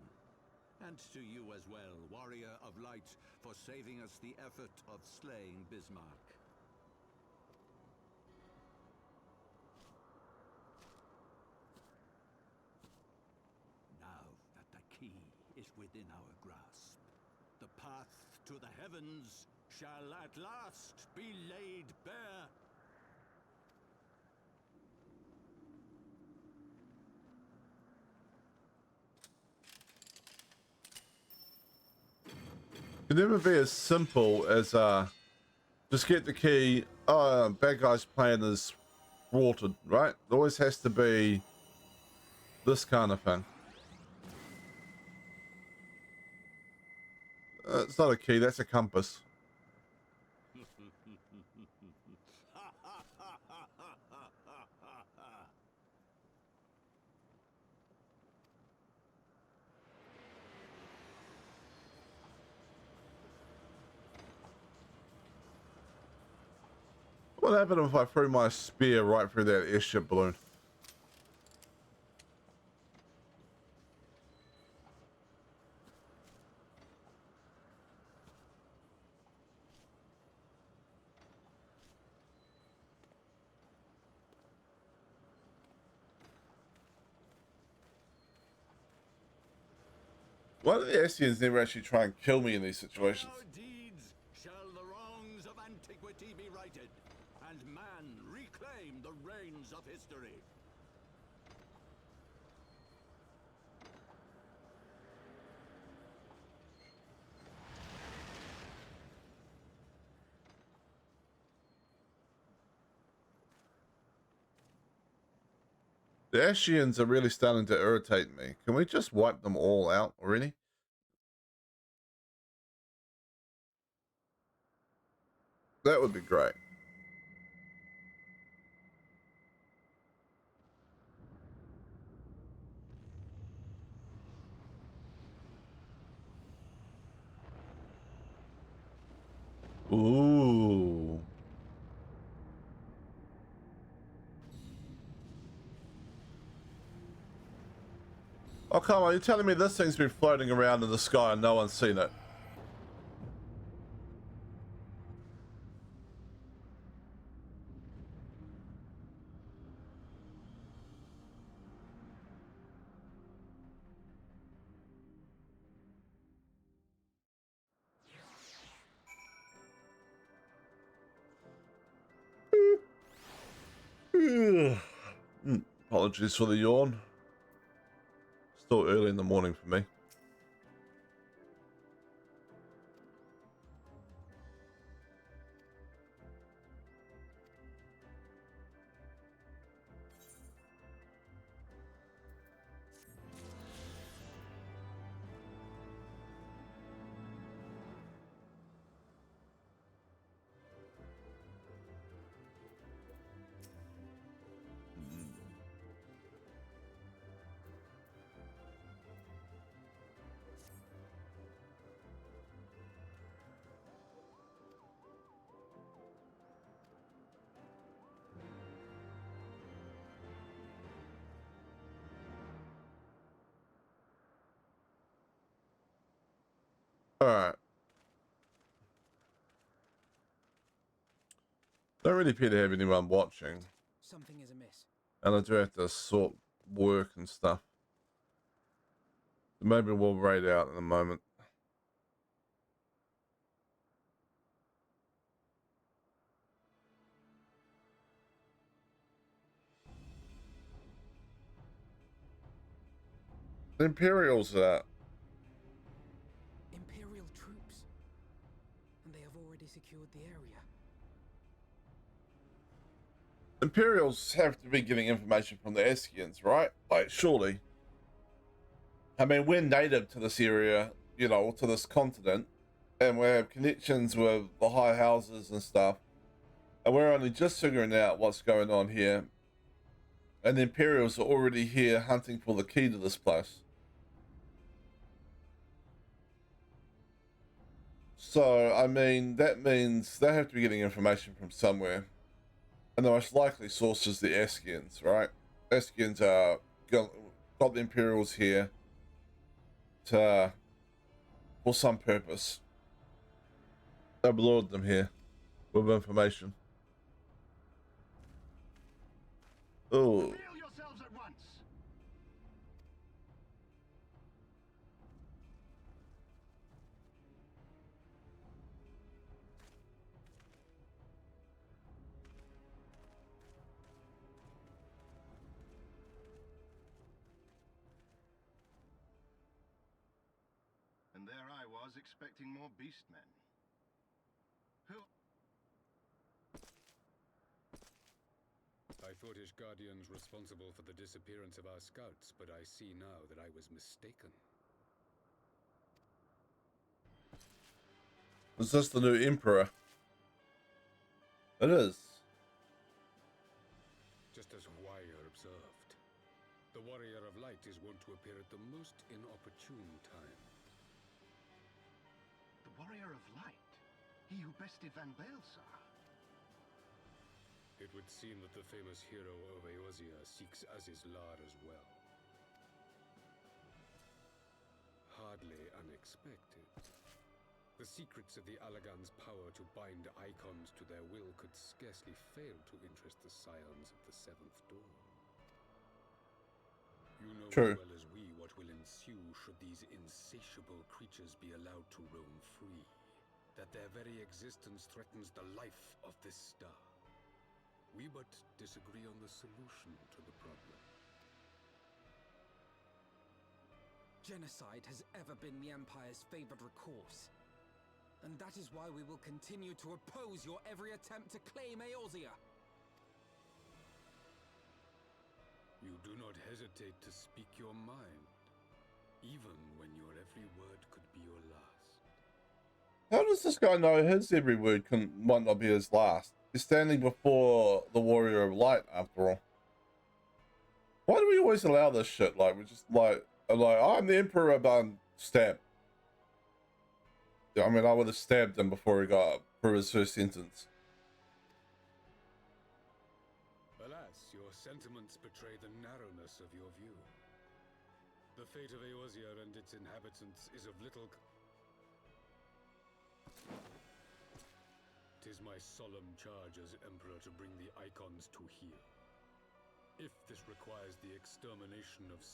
And to you as well, warrior of light, for saving us the effort of slaying Bismarck. Now that the key is within our grasp, the path to the heavens shall at last be laid bare. It can never be as simple as just get the key. Oh, bad guy's plan is thwarted, right? It always has to be this kind of thing. It's not a key, that's a compass. What happened if I threw my spear right through that airship balloon? Why do the Ascians never actually try and kill me in these situations? Our deeds shall the wrongs of antiquity be righted, and man reclaim the reins of history. The Ascians are really starting to irritate me. Can we just wipe them all out already? That would be great. Ooh. Oh, come on. You're telling me this thing's been floating around in the sky and no one's seen it? Apologies for the yawn. Still early in the morning for me. Alright. Don't really appear to have anyone watching. Something is amiss. And I do have to sort work and stuff. Maybe we'll raid out in a moment. The Imperials are... Imperial troops. And they have already secured the area. Imperials have to be getting information from the Ascians, right? Like, surely. I mean, we're native to this area, you know, to this continent, and we have connections with the high houses and stuff, and we're only just figuring out what's going on here, and the Imperials are already here hunting for the key to this place. So, I mean, that means they have to be getting information from somewhere. And the most likely source is the Ascians, right? Ascians are got the Imperials here to for some purpose. They've lured them here with information. Oh. yourselves at once. And there I was expecting more beastmen. Who? I thought Ishgardians responsible for the disappearance of our scouts, but I see now that I was mistaken. Is this the new Emperor? It is. Just as Wire observed, the Warrior of Light is wont to appear at the most inopportune time. The Warrior of Light? He who bested Van Baelsar? It would seem that the famous hero of Eorzea seeks Azizlar as well. Hardly unexpected. The secrets of the Allagan's power to bind icons to their will could scarcely fail to interest the scions of the Seventh Dawn. You know True. as well as we what will ensue should these insatiable creatures be allowed to roam free. That their very existence threatens the life of this star. We but disagree on the solution to the problem. Genocide has ever been the Empire's favored recourse. And that is why we will continue to oppose your every attempt to claim Eorzea. You do not hesitate to speak your mind, even when your every word could be your last. How does this guy know his every word might not be his last? He's standing before the Warrior of Light, after all. Why do we always allow this shit? Like, we're just like I'm the Emperor, but I'm stabbed. I mean, I would have stabbed him before he got through his first sentence. Alas, your sentiments betray the narrowness of your view. The fate of Eorzea and its inhabitants is of little... 'Tis my solemn charge as Emperor to bring the icons to heel. If this requires the extermination of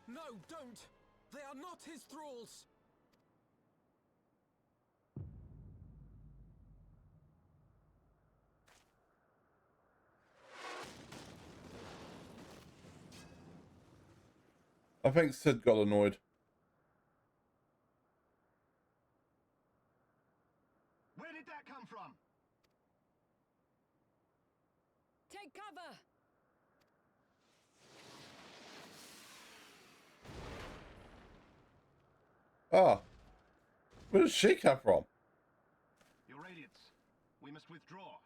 No, don't! They are not his thralls! I think Sid got annoyed. Where did that come from? Take cover! Ah. Where did she come from? Your Radiance. We must withdraw.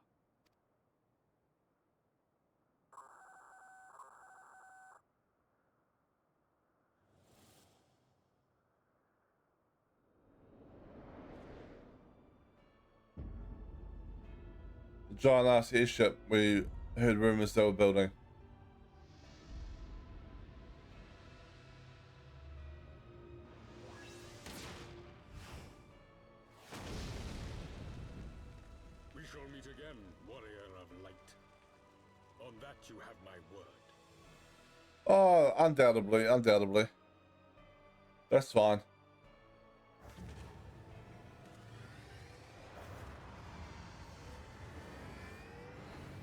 The giant ass airship we heard rumors they were building. We shall meet again, Warrior of Light. On that you have my word. Oh, undoubtedly, undoubtedly. That's fine.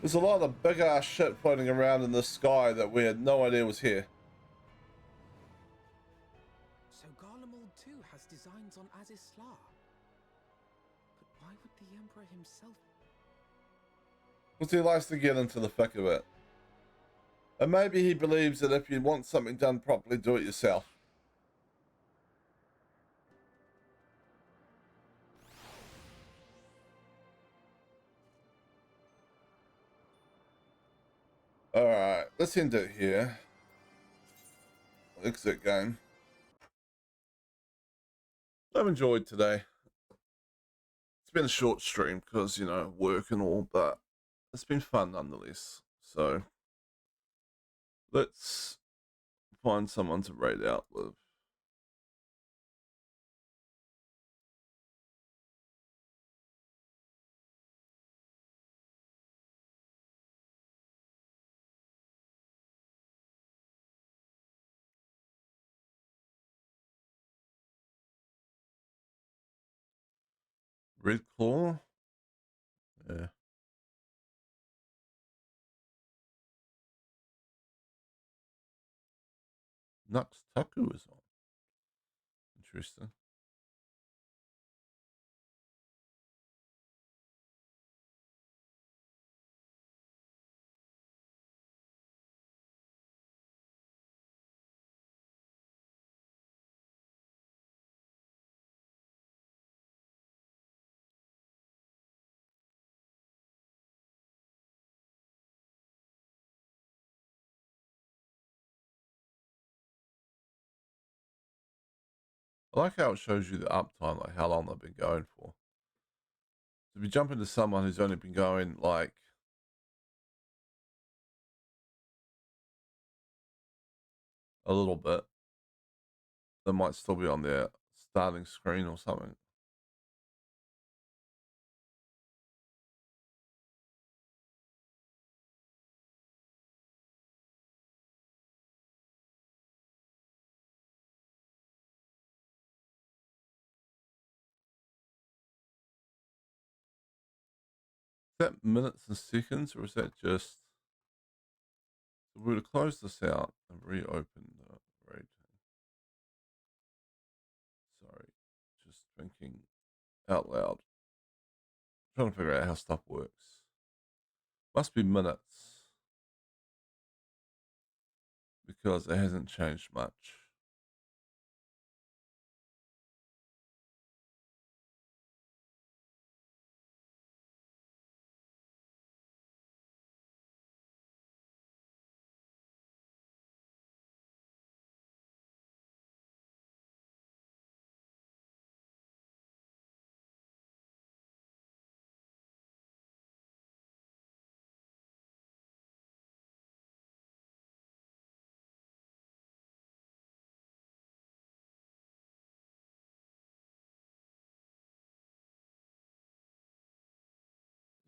There's a lot of big ass shit floating around in the sky that we had no idea was here. So Garlemald too has designs on Azizlar. But why would the Emperor himself... Because he likes to get into the thick of it. And maybe he believes that if you want something done properly, do it yourself. Alright, let's end it here. Exit game. I've enjoyed today. It's been a short stream because, you know, work and all, but it's been fun nonetheless. So, let's find someone to raid out with. Red Claw? Yeah. Nux Taku is on. Interesting. I like how it shows you the uptime, like how long they've been going for. To be jumping to someone who's only been going like a little bit, they might still be on their starting screen or something. Is that minutes and seconds, or is that just? If we were to close this out and reopen the rating. Sorry, just thinking out loud. Trying to figure out how stuff works. Must be minutes because it hasn't changed much.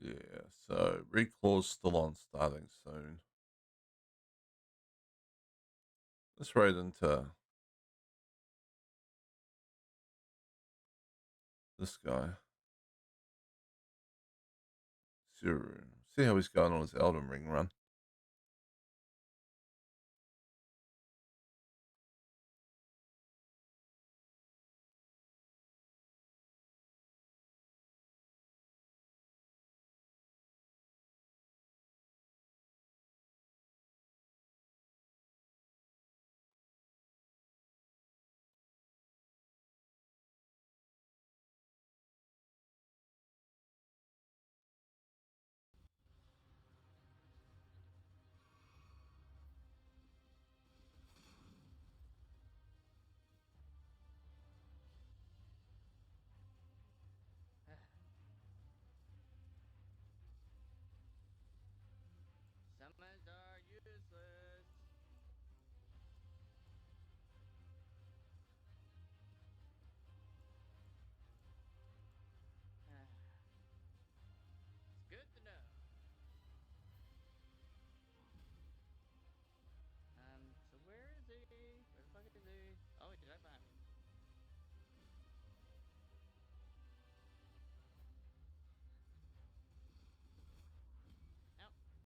Yeah, so recall's still on, starting soon. Let's raid into this guy. Suru. See how he's going on his Elden Ring run.